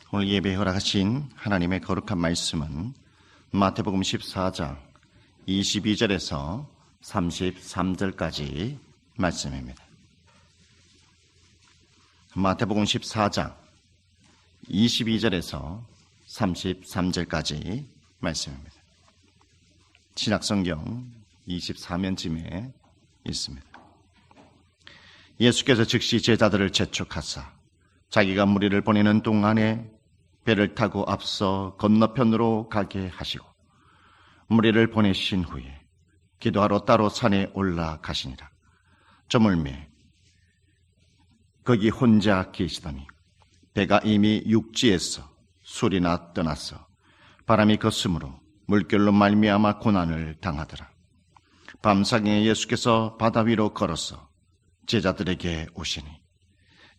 오늘 예배 허락하신 하나님의 거룩한 말씀은 마태복음 14장 22절에서 33절까지 말씀입니다. 마태복음 14장 22절에서 33절까지 말씀입니다. 신약성경 24면쯤에 있습니다. 예수께서 즉시 제자들을 재촉하사 자기가 무리를 보내는 동안에 배를 타고 앞서 건너편으로 가게 하시고 무리를 보내신 후에 기도하러 따로 산에 올라가시니라. 저물매 거기 혼자 계시더니 배가 이미 육지에서 술이나 떠나서 바람이 걷으므로 물결로 말미암아 고난을 당하더라. 밤사경에 예수께서 바다 위로 걸어서 제자들에게 오시니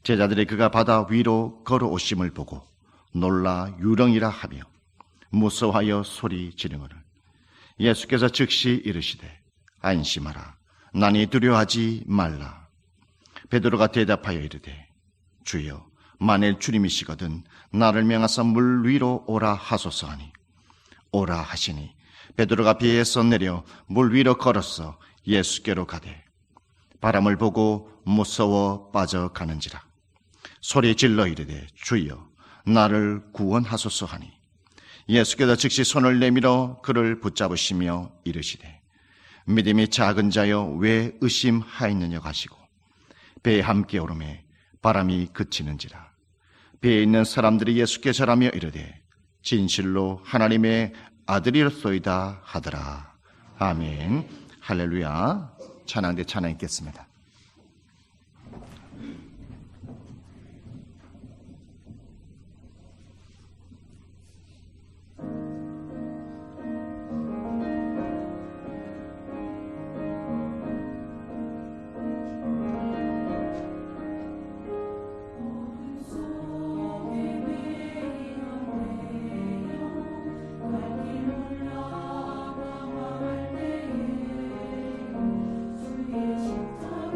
제자들이 그가 바다 위로 걸어오심을 보고 놀라 유령이라 하며 무서워하여 소리 지르거늘 예수께서 즉시 이르시되 안심하라 나니 두려워하지 말라. 베드로가 대답하여 이르되 주여 만일 주님이시거든 나를 명하사 물 위로 오라 하소서 하니 오라 하시니 베드로가 배에서 내려 물 위로 걸어서 예수께로 가되 바람을 보고 무서워 빠져가는지라. 소리 질러 이르되 주여 나를 구원하소서 하니 예수께서 즉시 손을 내밀어 그를 붙잡으시며 이르시되 믿음이 작은 자여 왜 의심하였느냐 하시고 배에 함께 오르매 바람이 그치는지라. 배에 있는 사람들이 예수께 절하며 이르되 진실로 하나님의 아들이로소이다 하더라. 아멘. 할렐루야. 찬양대 찬양 읽겠습니다. 십자가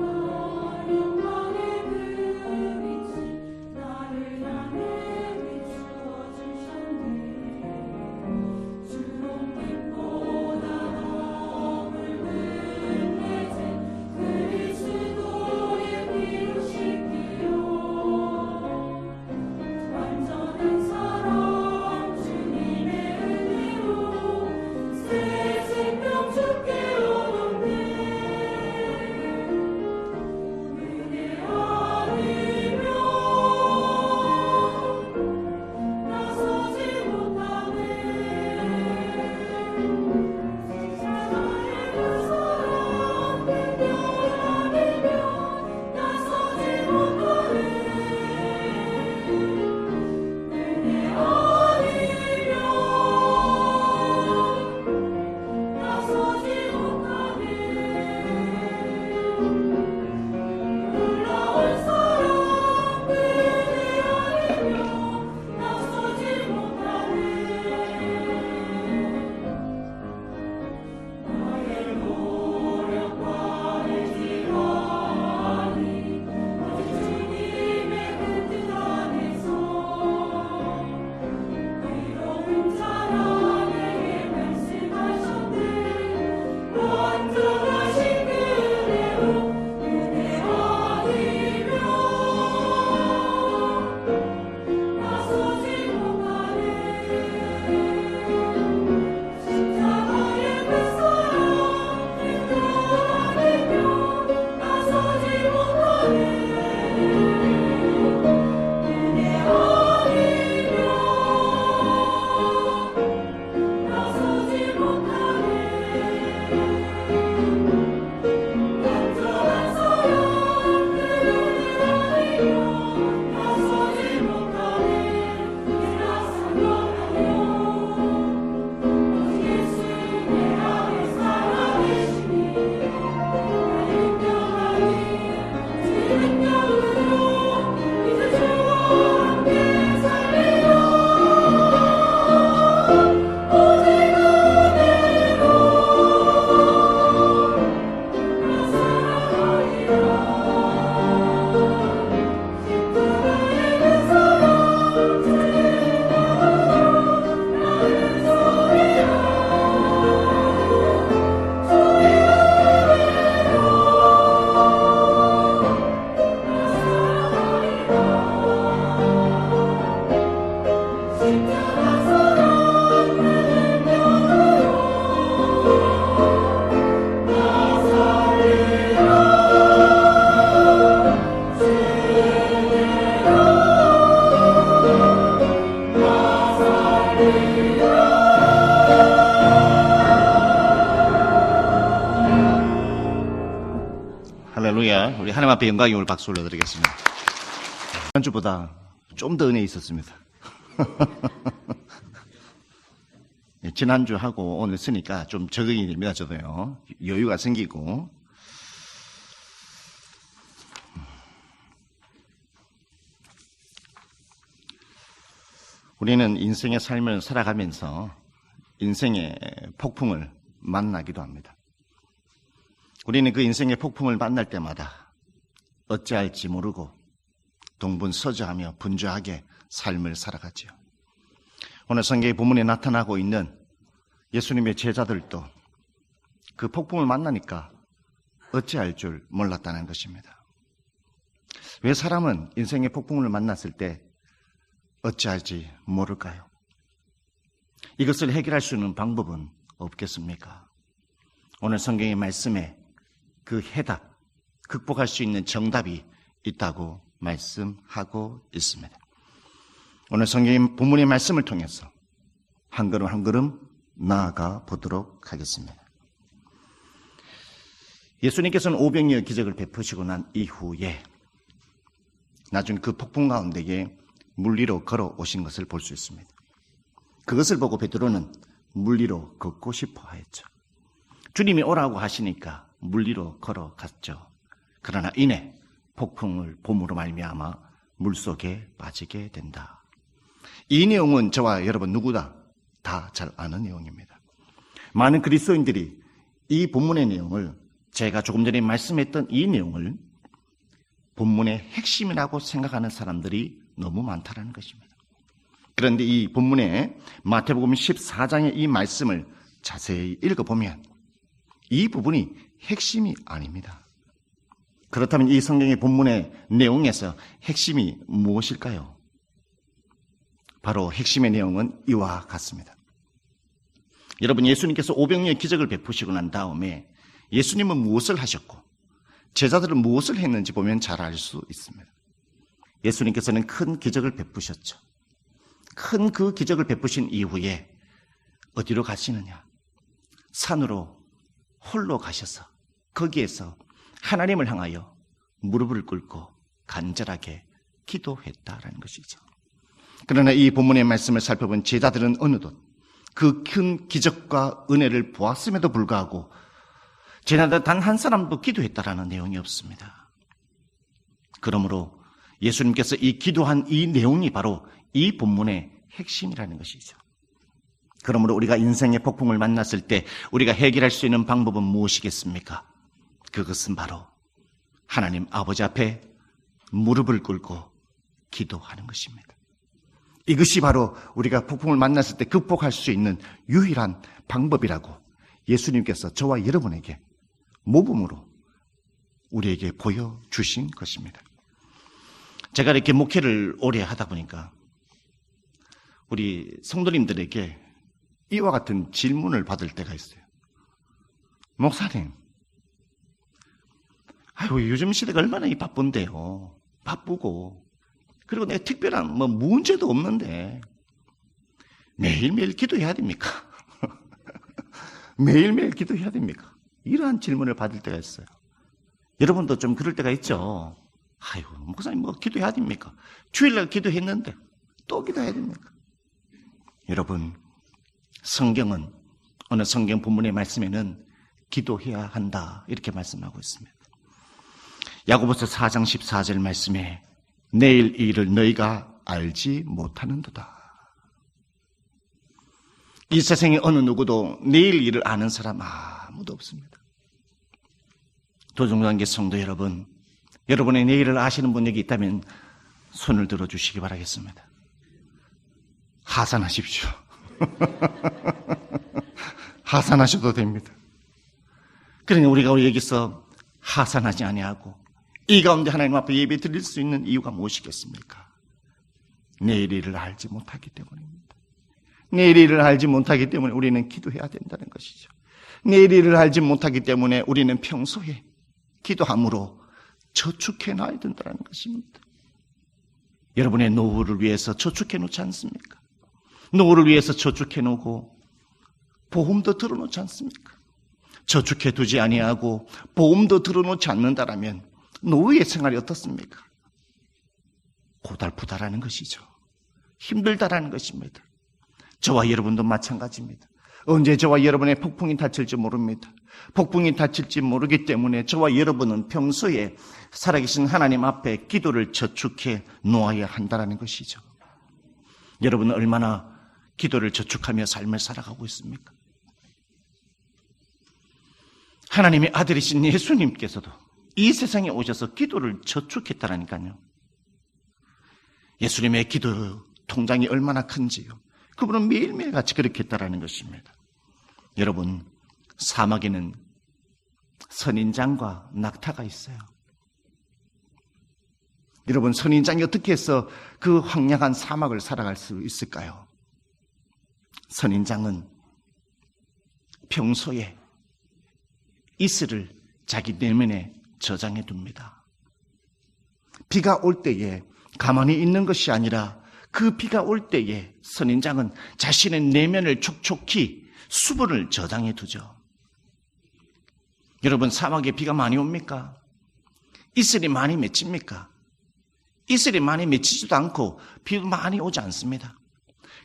앞에 영광의 오늘 박수 올려드리겠습니다. 지난주보다 좀 더 은혜 있었습니다. 지난주하고 오늘 쓰니까 좀 적응이 됩니다. 저도요. 여유가 생기고. 우리는 인생의 삶을 살아가면서 인생의 폭풍을 만나기도 합니다. 우리는 그 인생의 폭풍을 만날 때마다 어찌할지 모르고 동분서주하며 분주하게 삶을 살아가지요. 오늘 성경의 본문에 나타나고 있는 예수님의 제자들도 그 폭풍을 만나니까 어찌할 줄 몰랐다는 것입니다. 왜 사람은 인생의 폭풍을 만났을 때 어찌할지 모를까요? 이것을 해결할 수 있는 방법은 없겠습니까? 오늘 성경의 말씀에 그 해답, 극복할 수 있는 정답이 있다고 말씀하고 있습니다. 오늘 성경의 본문의 말씀을 통해서 한 걸음 한 걸음 나아가 보도록 하겠습니다. 예수님께서는 오병이어 기적을 베푸시고 난 이후에 나중 그 폭풍 가운데에 물 위로 걸어오신 것을 볼 수 있습니다. 그것을 보고 베드로는 물 위로 걷고 싶어 하였죠. 주님이 오라고 하시니까 물 위로 걸어갔죠. 그러나 이내 폭풍을 봄으로 말미암아 물속에 빠지게 된다. 이 내용은 저와 여러분 누구나 다 잘 아는 내용입니다. 많은 그리스도인들이 이 본문의 내용을, 제가 조금 전에 말씀했던 이 내용을 본문의 핵심이라고 생각하는 사람들이 너무 많다는 것입니다. 그런데 이 본문의 마태복음 14장의 이 말씀을 자세히 읽어보면 이 부분이 핵심이 아닙니다. 그렇다면 이 성경의 본문의 내용에서 핵심이 무엇일까요? 바로 핵심의 내용은 이와 같습니다. 여러분, 예수님께서 오병이어의 기적을 베푸시고 난 다음에 예수님은 무엇을 하셨고 제자들은 무엇을 했는지 보면 잘 알 수 있습니다. 예수님께서는 큰 기적을 베푸셨죠. 큰 그 기적을 베푸신 이후에 어디로 가시느냐? 산으로 홀로 가셔서 거기에서 하나님을 향하여 무릎을 꿇고 간절하게 기도했다라는 것이죠. 그러나 이 본문의 말씀을 살펴본 제자들은 어느덧 그 큰 기적과 은혜를 보았음에도 불구하고 제자들 단 한 사람도 기도했다라는 내용이 없습니다. 그러므로 예수님께서 이 기도한 이 내용이 바로 이 본문의 핵심이라는 것이죠. 그러므로 우리가 인생의 폭풍을 만났을 때 우리가 해결할 수 있는 방법은 무엇이겠습니까? 그것은 바로 하나님 아버지 앞에 무릎을 꿇고 기도하는 것입니다. 이것이 바로 우리가 폭풍을 만났을 때 극복할 수 있는 유일한 방법이라고 예수님께서 저와 여러분에게 모범으로 우리에게 보여주신 것입니다. 제가 이렇게 목회를 오래 하다 보니까 우리 성도님들에게 이와 같은 질문을 받을 때가 있어요. 목사님, 아이고 요즘 시대가 얼마나 바쁜데요. 바쁘고 그리고 내가 특별한 문제도 없는데 매일매일 기도해야 됩니까? 매일매일 기도해야 됩니까? 이러한 질문을 받을 때가 있어요. 여러분도 좀 그럴 때가 있죠. 아유, 목사님 기도해야 됩니까? 주일날 기도했는데 또 기도해야 됩니까? 여러분, 성경은 어느 성경 본문의 말씀에는 기도해야 한다 이렇게 말씀하고 있습니다. 야고보서 4장 14절 말씀에 내일 이 일을 너희가 알지 못하는도다. 이 세상에 어느 누구도 내일 일을 아는 사람 아무도 없습니다. 도종관계 성도 여러분, 여러분의 내일을 아시는 분에게 있다면 손을 들어주시기 바라겠습니다. 하산하십시오. 하산하셔도 됩니다. 그러니 우리가 여기서 하산하지 아니하고 이 가운데 하나님 앞에 예배 드릴 수 있는 이유가 무엇이겠습니까? 내일 일을 알지 못하기 때문입니다. 내일 일을 알지 못하기 때문에 우리는 기도해야 된다는 것이죠. 내일 일을 알지 못하기 때문에 우리는 평소에 기도함으로 저축해 놔야 된다는 것입니다. 여러분의 노후를 위해서 저축해 놓지 않습니까? 노후를 위해서 저축해 놓고 보험도 들어놓지 않습니까? 저축해 두지 아니하고 보험도 들어놓지 않는다라면 노후의 생활이 어떻습니까? 고달프다라는 것이죠. 힘들다라는 것입니다. 저와 여러분도 마찬가지입니다. 언제 저와 여러분의 폭풍이 닥칠지 모릅니다. 폭풍이 닥칠지 모르기 때문에 저와 여러분은 평소에 살아계신 하나님 앞에 기도를 저축해 놓아야 한다는 것이죠. 여러분은 얼마나 기도를 저축하며 삶을 살아가고 있습니까? 하나님의 아들이신 예수님께서도 이 세상에 오셔서 기도를 저축했다라니까요. 예수님의 기도 통장이 얼마나 큰지요. 그분은 매일매일 같이 그렇게 했다라는 것입니다. 여러분, 사막에는 선인장과 낙타가 있어요. 여러분, 선인장이 어떻게 해서 그 황량한 사막을 살아갈 수 있을까요? 선인장은 평소에 이슬을 자기 내면에 저장해 둡니다. 비가 올 때에 가만히 있는 것이 아니라 그 비가 올 때에 선인장은 자신의 내면을 촉촉히 수분을 저장해 두죠. 여러분, 사막에 비가 많이 옵니까? 이슬이 많이 맺힙니까? 이슬이 많이 맺히지도 않고 비도 많이 오지 않습니다.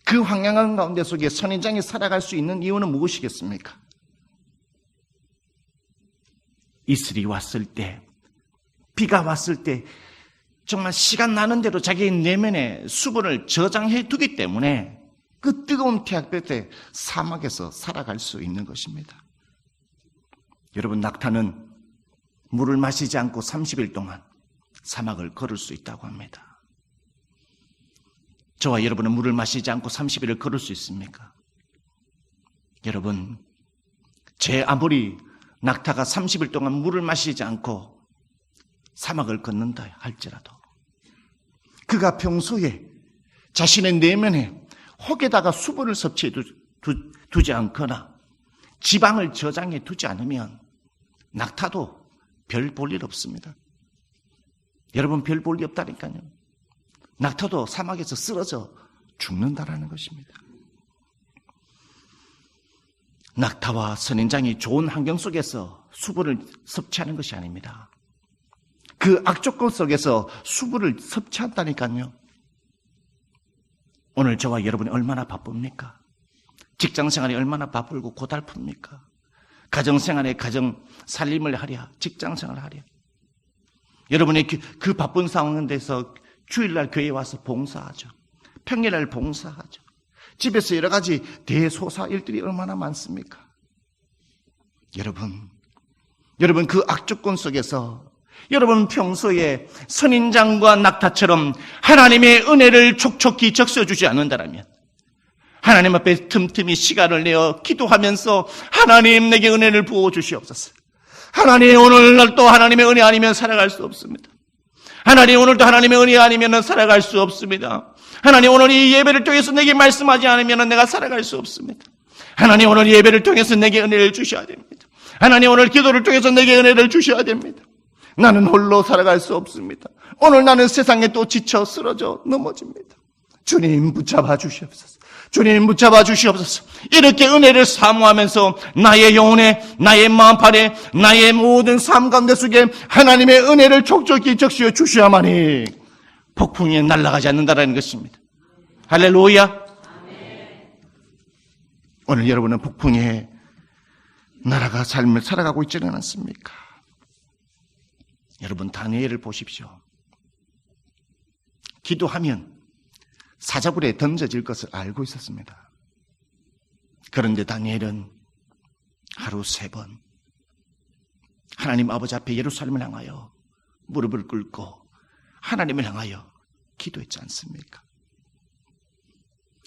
그 황량한 가운데 속에 선인장이 살아갈 수 있는 이유는 무엇이겠습니까? 이슬이 왔을 때, 비가 왔을 때 정말 시간 나는 대로 자기 내면에 수분을 저장해 두기 때문에 그 뜨거운 태양볕에 사막에서 살아갈 수 있는 것입니다. 여러분, 낙타는 물을 마시지 않고 30일 동안 사막을 걸을 수 있다고 합니다. 저와 여러분은 물을 마시지 않고 30일을 걸을 수 있습니까? 여러분, 제 아무리 낙타가 30일 동안 물을 마시지 않고 사막을 걷는다 할지라도 그가 평소에 자신의 내면에 혹에다가 수분을 섭취해 두지 않거나 지방을 저장해 두지 않으면 낙타도 별 볼 일 없습니다. 여러분, 별 볼 일 없다니까요. 낙타도 사막에서 쓰러져 죽는다라는 것입니다. 낙타와 선인장이 좋은 환경 속에서 수분을 섭취하는 것이 아닙니다. 그 악조건 속에서 수분을 섭취한다니까요. 오늘 저와 여러분이 얼마나 바쁩니까? 직장생활이 얼마나 바쁘고 고달픕니까? 가정생활에 가정 살림을 하랴, 직장생활을 하랴. 여러분의 그 바쁜 상황에서 주일날 교회에 와서 봉사하죠. 평일날 봉사하죠. 집에서 여러 가지 대소사 일들이 얼마나 많습니까? 여러분 그 악조건 속에서 여러분 평소에 선인장과 낙타처럼 하나님의 은혜를 촉촉히 적셔주지 않는다면 하나님 앞에 틈틈이 시간을 내어 기도하면서 하나님 내게 은혜를 부어주시옵소서. 하나님, 오늘날도 하나님의 은혜 아니면 살아갈 수 없습니다. 하나님, 오늘도 하나님의 은혜 아니면 살아갈 수 없습니다. 하나님, 오늘 이 예배를 통해서 내게 말씀하지 않으면 내가 살아갈 수 없습니다. 하나님, 오늘 예배를 통해서 내게 은혜를 주셔야 됩니다. 하나님, 오늘 기도를 통해서 내게 은혜를 주셔야 됩니다. 나는 홀로 살아갈 수 없습니다. 오늘 나는 세상에 또 지쳐 쓰러져 넘어집니다. 주님, 붙잡아 주시옵소서. 주님, 붙잡아 주시옵소서. 이렇게 은혜를 사모하면서 나의 영혼에, 나의 마음판에, 나의 모든 삶 가운데 속에 하나님의 은혜를 촉촉히 적시어 주셔야만이 폭풍이 날아가지 않는다는 것입니다. 할렐루야. 오늘 여러분은 폭풍에 날아가 삶을 살아가고 있지는 않습니까? 여러분, 다니엘을 보십시오. 기도하면 사자굴에 던져질 것을 알고 있었습니다. 그런데 다니엘은 하루 3번 하나님 아버지 앞에 예루살렘을 향하여 무릎을 꿇고 하나님을 향하여 기도했지 않습니까?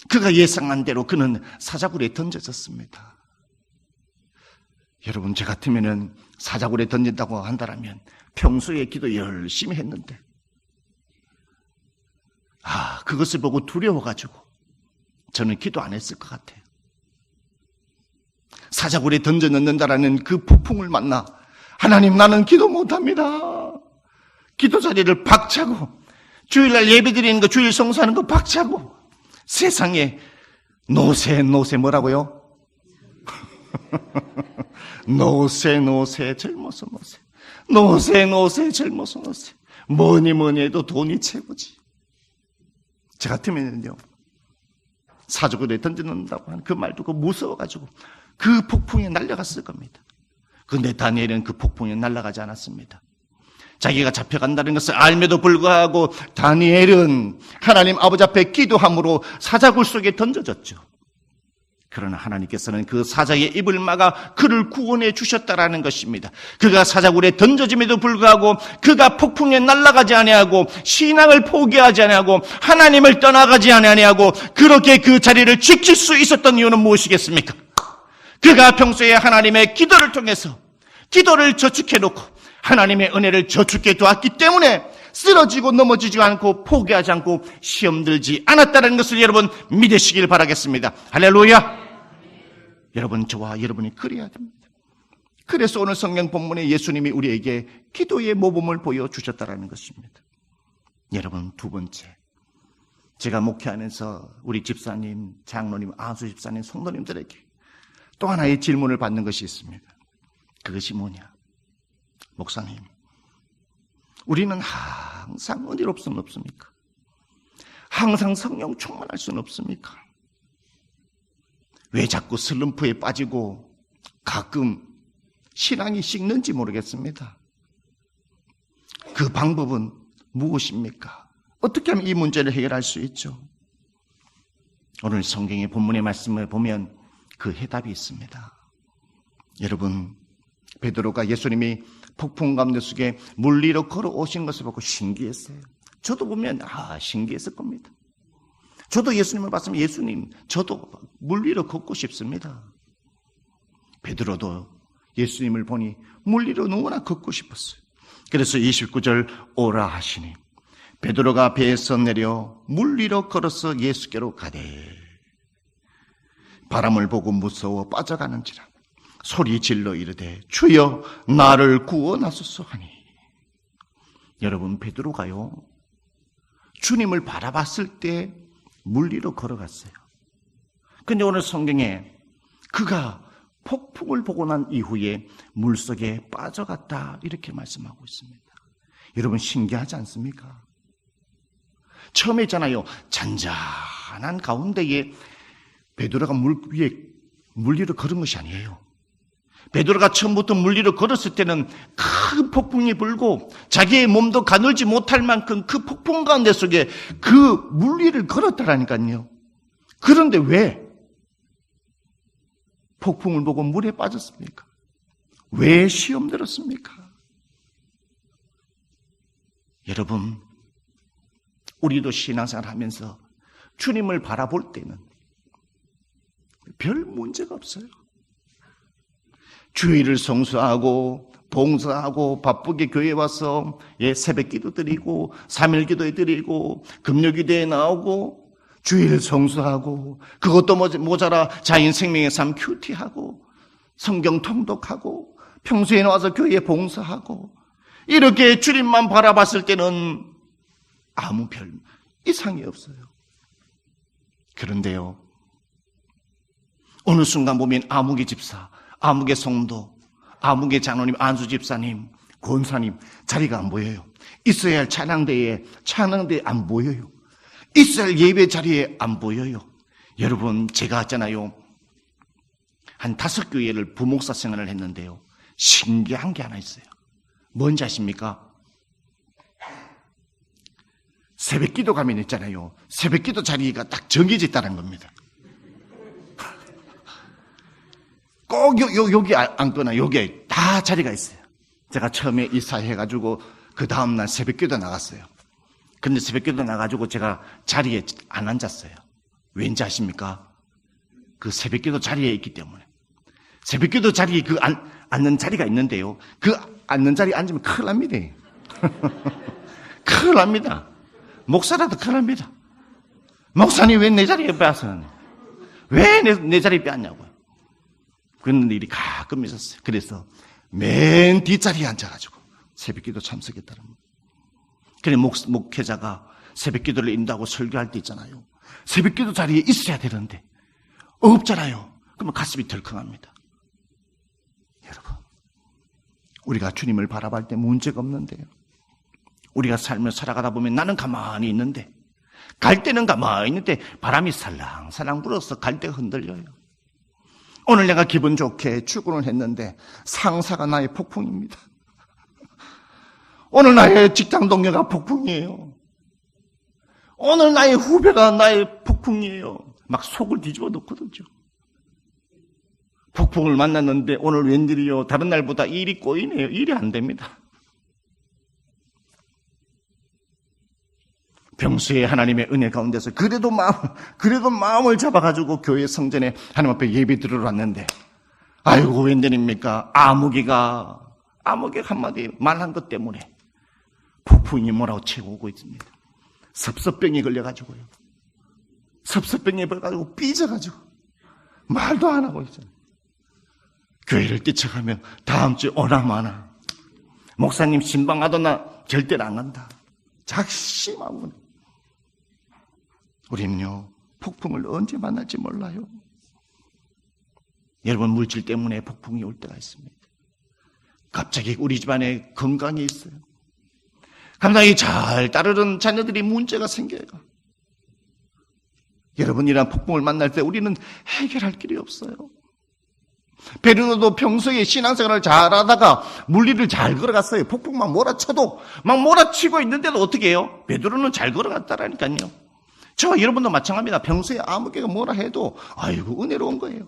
그가 예상한 대로 그는 사자굴에 던져졌습니다. 여러분, 저 같으면 사자굴에 던진다고 한다면 평소에 기도 열심히 했는데 그것을 보고 두려워가지고 저는 기도 안 했을 것 같아요. 사자굴에 던져 넣는다라는 그 폭풍을 만나 하나님, 나는 기도 못합니다. 기도 자리를 박차고 주일날 예배드리는 거, 주일 성수하는 거 박차고 세상에 노세 뭐라고요? 노세 젊어서 노세 젊어서 노세. 뭐니 해도 돈이 최고지. 저 같으면요, 사족을 던져놓는다고 하는 그 말 듣고 무서워가지고 그 폭풍에 날아갔을 겁니다. 그런데 다니엘은 그 폭풍에 날아가지 않았습니다. 자기가 잡혀간다는 것을 알면도 불구하고 다니엘은 하나님 아버지 앞에 기도함으로 사자굴 속에 던져졌죠. 그러나 하나님께서는 그 사자의 입을 막아 그를 구원해 주셨다라는 것입니다. 그가 사자굴에 던져짐에도 불구하고 그가 폭풍에 날아가지 아니하고 신앙을 포기하지 아니하고 하나님을 떠나가지 아니하고 그렇게 그 자리를 지킬 수 있었던 이유는 무엇이겠습니까? 그가 평소에 하나님의 기도를 통해서 기도를 저축해 놓고 하나님의 은혜를 저축해 두었기 때문에 쓰러지고 넘어지지 않고 포기하지 않고 시험 들지 않았다는 것을 여러분 믿으시길 바라겠습니다. 할렐루야. 여러분, 저와 여러분이 그래야 됩니다. 그래서 오늘 성경 본문에 예수님이 우리에게 기도의 모범을 보여주셨다는 것입니다. 여러분, 두 번째, 제가 목회하면서 우리 집사님, 장로님, 아수 집사님, 성도님들에게 또 하나의 질문을 받는 것이 있습니다. 그것이 뭐냐? 목사님, 우리는 항상 은혜롭 수는 없습니까? 항상 성령 충만할 수는 없습니까? 왜 자꾸 슬럼프에 빠지고 가끔 신앙이 식는지 모르겠습니다. 그 방법은 무엇입니까? 어떻게 하면 이 문제를 해결할 수 있죠? 오늘 성경의 본문의 말씀을 보면 그 해답이 있습니다. 여러분, 베드로가 예수님이 폭풍 가운데 속에 물 위로 걸어오신 것을 보고 신기했어요. 저도 보면 신기했을 겁니다. 저도 예수님을 봤으면 예수님, 저도 물 위로 걷고 싶습니다. 베드로도 예수님을 보니 물 위로 너무나 걷고 싶었어요. 그래서 29절 오라 하시니 베드로가 배에서 내려 물 위로 걸어서 예수께로 가되 바람을 보고 무서워 빠져가는지라 소리 질러 이르되 주여 나를 구원하소서 하니. 여러분, 베드로가요 주님을 바라봤을 때 물 위로 걸어갔어요. 그런데 오늘 성경에 그가 폭풍을 보고 난 이후에 물속에 빠져갔다 이렇게 말씀하고 있습니다. 여러분, 신기하지 않습니까? 처음에 있잖아요, 잔잔한 가운데에 베드로가 물 위로 걸은 것이 아니에요. 베드로가 처음부터 물 위로 걸었을 때는 큰 폭풍이 불고 자기의 몸도 가늘지 못할 만큼 그 폭풍 가운데 속에 그 물 위를 걸었다라니까요. 그런데 왜 폭풍을 보고 물에 빠졌습니까? 왜 시험 들었습니까? 여러분, 우리도 신앙생활 하면서 주님을 바라볼 때는 별 문제가 없어요. 주일을 성수하고 봉사하고 바쁘게 교회에 와서 새벽 기도 드리고 3일 기도에 드리고 금요 기도에 나오고 주일 성수하고 그것도 모자라 자연 생명의 삶 큐티하고 성경 통독하고 평소에 나와서 교회에 봉사하고 이렇게 주님만 바라봤을 때는 아무 별 이상이 없어요. 그런데요, 어느 순간 보면 아무개 집사, 아무개 성도, 아무개 장로님, 안수 집사님, 권사님 자리가 안 보여요. 있어야 할 찬양대에 안 보여요. 있어야 할 예배 자리에 안 보여요. 여러분, 제가 했잖아요, 한 5교회를 부목사 생활을 했는데요, 신기한 게 하나 있어요. 뭔지 아십니까? 새벽 기도 가면 있잖아요, 새벽 기도 자리가 딱 정해져 있다는 겁니다. 꼭 여기 앉거나 여기에 다 자리가 있어요. 제가 처음에 이사해가지고 그 다음날 새벽기도 나갔어요. 근데 새벽기도 나가지고 제가 자리에 안 앉았어요. 왠지 아십니까? 그 새벽기도 자리에 있기 때문에. 새벽기도 자리에 앉는 자리가 있는데요, 그 앉는 자리에 앉으면 큰일 납니다. 큰일 납니다. 목사라도 큰일 납니다. 목사님 왜 내 자리에 빼앗았냐? 왜 내 자리에 빼앗냐고요. 그런 일이 가끔 있었어요. 그래서 맨 뒷자리에 앉아가지고 새벽기도 참석했다는 거예요. 그래, 목회자가 새벽기도를 인도하고 설교할 때 있잖아요, 새벽기도 자리에 있어야 되는데 없잖아요. 그러면 가슴이 덜컹합니다. 여러분, 우리가 주님을 바라볼 때 문제가 없는데요. 우리가 삶을 살아가다 보면 나는 가만히 있는데, 갈 때는 가만히 있는데 바람이 살랑살랑 불어서 갈 때가 흔들려요. 오늘 내가 기분 좋게 출근을 했는데 상사가 나의 폭풍입니다. 오늘 나의 직장 동료가 폭풍이에요. 오늘 나의 후배가 나의 폭풍이에요. 막 속을 뒤집어 놓거든요. 폭풍을 만났는데 오늘 웬일이요? 다른 날보다 일이 꼬이네요. 일이 안 됩니다. 평소에 하나님의 은혜 가운데서 그래도 마음을 잡아가지고 교회 성전에 하나님 앞에 예배 드리러 왔는데, 아이고 웬일입니까? 아무개가 한마디 말한 것 때문에 폭풍이 몰아치고 오고 있습니다. 섭섭병이 걸려가지고요. 섭섭병이 걸려가지고 삐져가지고 말도 안 하고 있어요. 교회를 뛰쳐가면 다음 주에 오나 마나. 목사님 신방하던 나 절대로 안 간다. 작심하고. 우리는요, 폭풍을 언제 만날지 몰라요. 여러분, 물질 때문에 폭풍이 올 때가 있습니다. 갑자기 우리 집안에 건강이 있어요. 감당이 잘 따르는 자녀들이 문제가 생겨요. 여러분이란 폭풍을 만날 때 우리는 해결할 길이 없어요. 베드로도 평소에 신앙생활을 잘하다가 물리를 잘 걸어갔어요. 폭풍만 몰아쳐도 막 몰아치고 있는데도 어떻게 해요? 베드로는 잘 걸어갔다라니까요. 저와 여러분도 마찬가지입니다. 평소에 아무개가 뭐라 해도 아이고 은혜로운 거예요.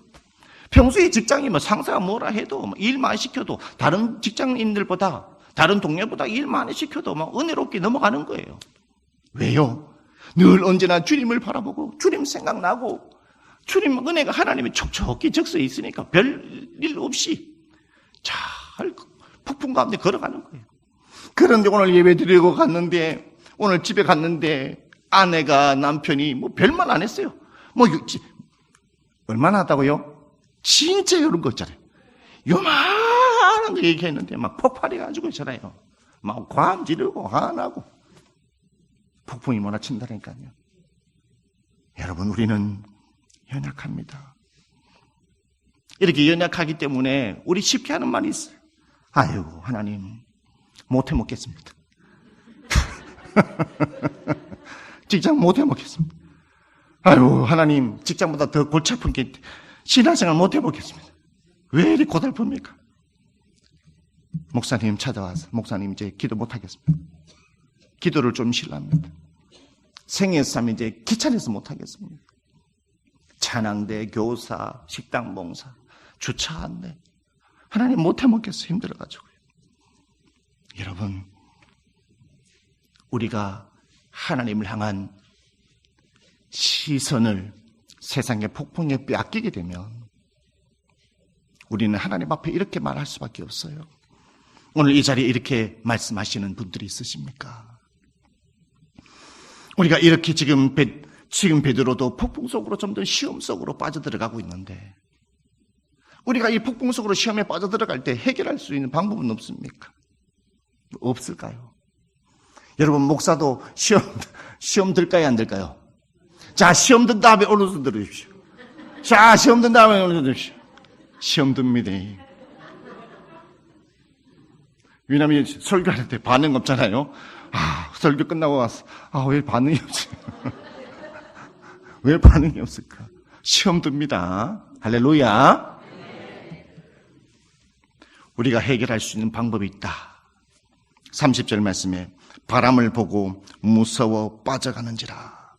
평소에 직장이 상사가 뭐라 해도 일 많이 시켜도 다른 직장인들보다 다른 동료보다 일 많이 시켜도 은혜롭게 넘어가는 거예요. 왜요? 늘 언제나 주님을 바라보고 주님 생각나고 주님 은혜가 하나님이 촉촉히 적셔 있으니까 별일 없이 잘 폭풍 가운데 걸어가는 거예요. 그런데 오늘 예배 드리고 갔는데, 오늘 집에 갔는데 아내가 남편이 별말 안 했어요. 얼마나 하다고요? 진짜 이런 거 있잖아요. 요만한 거 얘기했는데 막 폭발해가지고 있잖아요. 막 관 지르고 화나고 폭풍이 몰아친다니까요. 여러분, 우리는 연약합니다. 이렇게 연약하기 때문에 우리 쉽게 하는 말이 있어요. 아이고 하나님 못해 먹겠습니다. 직장 못해 먹겠습니다. 아이고 하나님 직장보다 더 골치 아픈 게 신앙생활 못해 먹겠습니다. 왜 이리 고달픕니까? 목사님 찾아와서 목사님 이제 기도 못하겠습니다. 기도를 좀 실랍니다. 생애에서 하면 이제 귀찮아서 못하겠습니다. 찬양대, 교사, 식당 봉사, 주차 안내. 하나님 못해 먹겠어요. 힘들어가지고요. 여러분, 우리가 하나님을 향한 시선을 세상의 폭풍에 빼앗기게 되면 우리는 하나님 앞에 이렇게 말할 수밖에 없어요. 오늘 이 자리에 이렇게 말씀하시는 분들이 있으십니까? 우리가 이렇게 지금 베드로도 폭풍 속으로 점점 시험 속으로 빠져들어가고 있는데, 우리가 이 폭풍 속으로 시험에 빠져들어갈 때 해결할 수 있는 방법은 없습니까? 없을까요? 여러분, 목사도 시험 들까요, 안 들까요? 자, 시험 든 다음에 오른손 들으십시오. 자, 시험 든 다음에 오른손 들으십시오. 시험 듭니다. 왜냐하면 설교할 때 반응 없잖아요. 설교 끝나고 와서 왜 반응이 없지? 왜 반응이 없을까? 시험 듭니다. 할렐루야. 우리가 해결할 수 있는 방법이 있다. 30절 말씀에 바람을 보고 무서워 빠져가는지라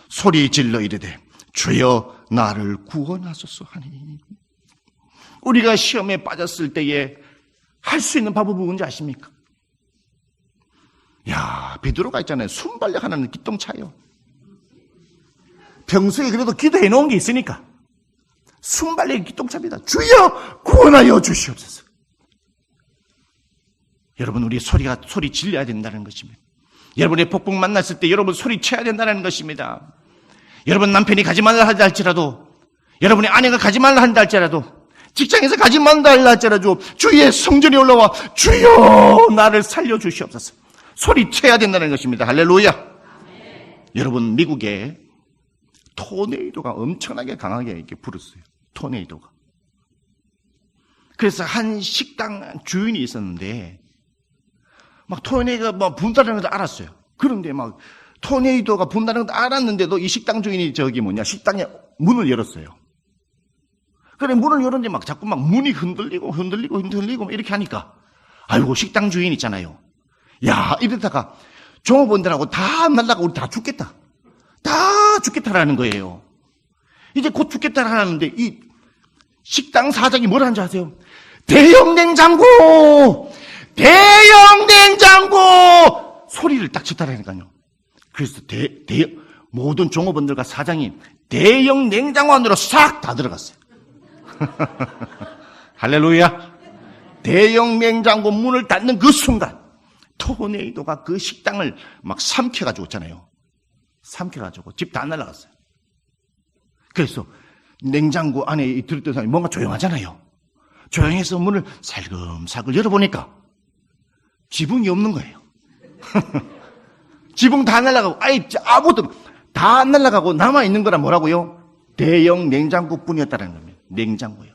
소리 질러 이르되 주여 나를 구원하소서 하니. 우리가 시험에 빠졌을 때에 할 수 있는 방법은 뭔지 아십니까? 베드로가 있잖아요. 순발력하는 기똥차요. 평소에 그래도 기도해 놓은 게 있으니까 순발력이 기똥차입니다. 주여 구원하여 주시옵소서. 여러분, 우리 소리 질려야 된다는 것입니다. 여러분의 폭풍 만났을 때 여러분 소리쳐야 된다는 것입니다. 여러분 남편이 가지 말라 한다 할지라도, 여러분의 아내가 가지 말라 한다 할지라도, 직장에서 가지 말라 할지라도 주의 성전에 올라와 주여 나를 살려주시옵소서. 소리쳐야 된다는 것입니다. 할렐루야. 여러분, 미국에 토네이도가 엄청나게 강하게 이렇게 불었어요. 토네이도가. 그래서 한 식당 주인이 있었는데 막 토네이도가 분다는 걸 알았어요. 그런데 막 토네이도가 분다는 걸 알았는데도 이 식당 주인이 식당에 문을 열었어요. 그래 문을 열었는데 막 자꾸 막 문이 흔들리고 이렇게 하니까 아이고 식당 주인 있잖아요. 야 이러다가 종업원들하고 다 날라가고 우리 다 죽겠다라는 거예요. 이제 곧 죽겠다라는데 이 식당 사장이 뭘 하는지 아세요? 대형 냉장고 소리를 딱 치더라니까요. 그래서 모든 종업원들과 사장이 대형 냉장고 안으로 싹 다 들어갔어요. 할렐루야. 대형 냉장고 문을 닫는 그 순간 토네이도가 그 식당을 막 삼켜가지고 있잖아요. 삼켜가지고 집 다 날아갔어요. 그래서 냉장고 안에 들었던 사람이 뭔가 조용하잖아요. 조용해서 문을 살금살금 열어보니까 지붕이 없는 거예요. 지붕 다 날아가고 아무것도 다 날아가고 남아있는 거라 뭐라고요? 대형 냉장고뿐이었다는 겁니다. 냉장고요.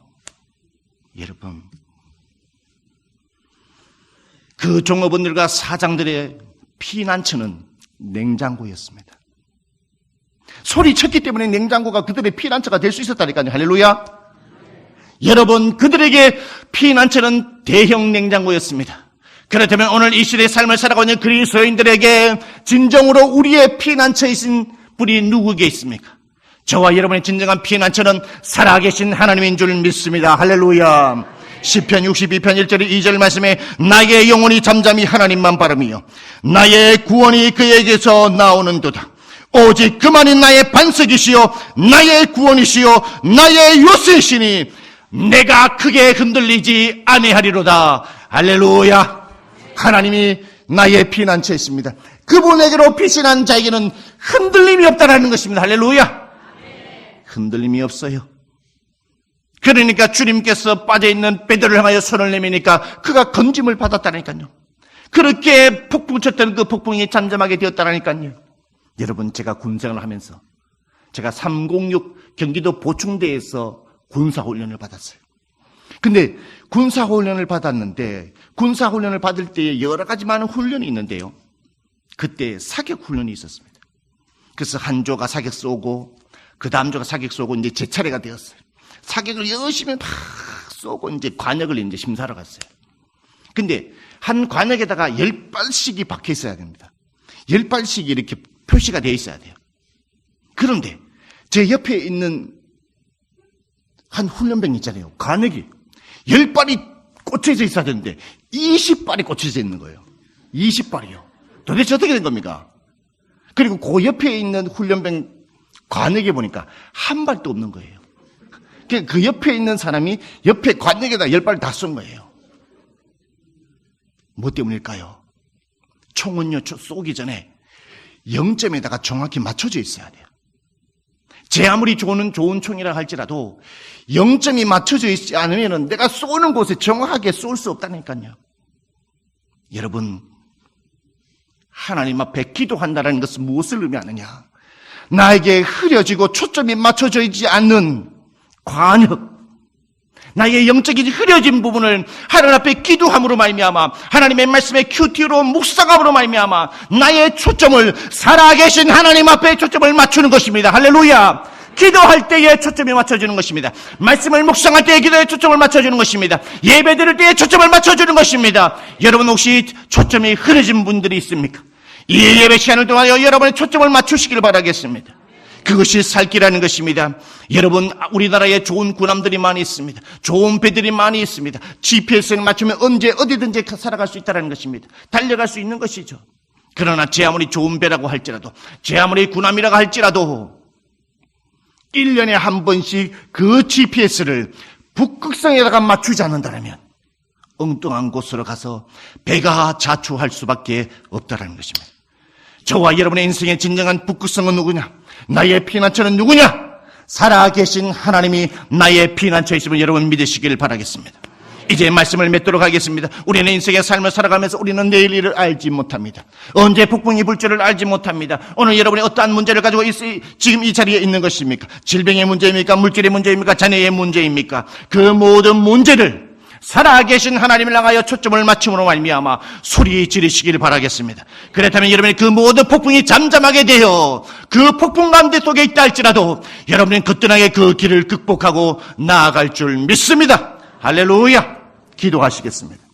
여러분 그 종업원들과 사장들의 피난처는 냉장고였습니다. 소리쳤기 때문에 냉장고가 그들의 피난처가 될 수 있었다니까요. 할렐루야. 여러분 그들에게 피난처는 대형 냉장고였습니다. 그렇다면 오늘 이 시대의 삶을 살아가고 있는 그리스도인들에게 진정으로 우리의 피난처이신 분이 누구에게 있습니까? 저와 여러분의 진정한 피난처는 살아계신 하나님인 줄 믿습니다. 할렐루야. 시편 62편 1절 2절 말씀에 나의 영혼이 잠잠히 하나님만 바라며 나의 구원이 그에게서 나오는도다. 오직 그만이 나의 반석이시요 나의 구원이시요 나의 요새시니 내가 크게 흔들리지 아니하리로다. 할렐루야. 하나님이 나의 피난처이십니다. 그분에게로 피신한 자에게는 흔들림이 없다라는 것입니다. 할렐루야. 흔들림이 없어요. 그러니까 주님께서 빠져있는 베드로를 향하여 손을 내미니까 그가 건짐을 받았다니까요. 그렇게 폭풍 쳤던 그 폭풍이 잠잠하게 되었다니까요. 여러분 제가 군생활을 하면서 제가 306 경기도 보충대에서 군사훈련을 받았어요. 근데 군사훈련을 받았는데 군사훈련을 받을 때 여러 가지 많은 훈련이 있는데요. 그때 사격훈련이 있었습니다. 그래서 한 조가 사격 쏘고 그 다음 조가 사격 쏘고 이제 제 차례가 되었어요. 사격을 열심히 막 쏘고 이제 관역을 이제 심사하러 갔어요. 근데 한 관역에다가 10발씩이 박혀 있어야 됩니다. 10발씩이 이렇게 표시가 되어 있어야 돼요. 그런데 제 옆에 있는 한 훈련병 있잖아요. 관역이 10발이 꽂혀져 있어야 되는데 20발이 꽂혀져 있는 거예요. 20발이요. 도대체 어떻게 된 겁니까? 그리고 그 옆에 있는 훈련병 관역에 보니까 한 발도 없는 거예요. 그 옆에 있는 사람이 옆에 관역에다 10발 다 쏜 거예요. 뭐 때문일까요? 총은요, 쏘기 전에 0점에다가 정확히 맞춰져 있어야 돼요. 제 아무리 좋은 총이라 할지라도 0점이 맞춰져 있지 않으면 내가 쏘는 곳에 정확하게 쏠 수 없다니까요. 여러분, 하나님 앞에 기도한다는 것은 무엇을 의미하느냐? 나에게 흐려지고 초점이 맞춰져 있지 않는 관역, 나의 영적인 흐려진 부분을 하나님 앞에 기도함으로 말미암아 하나님의 말씀에 큐티로 묵상함으로 말미암아 나의 초점을 살아계신 하나님 앞에 초점을 맞추는 것입니다. 할렐루야. 기도할 때에 초점이 맞춰지는 것입니다. 말씀을 묵상할 때에 기도에 초점을 맞춰주는 것입니다. 예배 드릴 때에 초점을 맞춰주는 것입니다. 여러분 혹시 초점이 흐려진 분들이 있습니까? 이 예배 시간을 통하여 여러분의 초점을 맞추시길 바라겠습니다. 그것이 살기라는 것입니다. 여러분, 우리나라에 좋은 군함들이 많이 있습니다. 좋은 배들이 많이 있습니다. GPS를 맞추면 언제 어디든지 살아갈 수 있다는 것입니다. 달려갈 수 있는 것이죠. 그러나 제 아무리 좋은 배라고 할지라도, 제 아무리 군함이라고 할지라도 1년에 한 번씩 그 GPS를 북극성에다가 맞추지 않는다면 엉뚱한 곳으로 가서 배가 자초할 수밖에 없다는 것입니다. 저와 여러분의 인생의 진정한 북극성은 누구냐? 나의 피난처는 누구냐? 살아계신 하나님이 나의 피난처이심을 여러분 믿으시길 바라겠습니다. 이제 말씀을 맺도록 하겠습니다. 우리는 인생의 삶을 살아가면서 우리는 내일 일을 알지 못합니다. 언제 폭풍이 불 줄을 알지 못합니다. 오늘 여러분이 어떠한 문제를 가지고 지금 이 자리에 있는 것입니까? 질병의 문제입니까? 물질의 문제입니까? 자녀의 문제입니까? 그 모든 문제를 살아계신 하나님을 향하여 초점을 맞춤으로 말미암아 소리 지르시길 바라겠습니다. 그렇다면 여러분의 그 모든 폭풍이 잠잠하게 되어 그 폭풍 가운데 속에 있다 할지라도 여러분은 거뜬하게 그 길을 극복하고 나아갈 줄 믿습니다. 할렐루야. 기도하시겠습니다.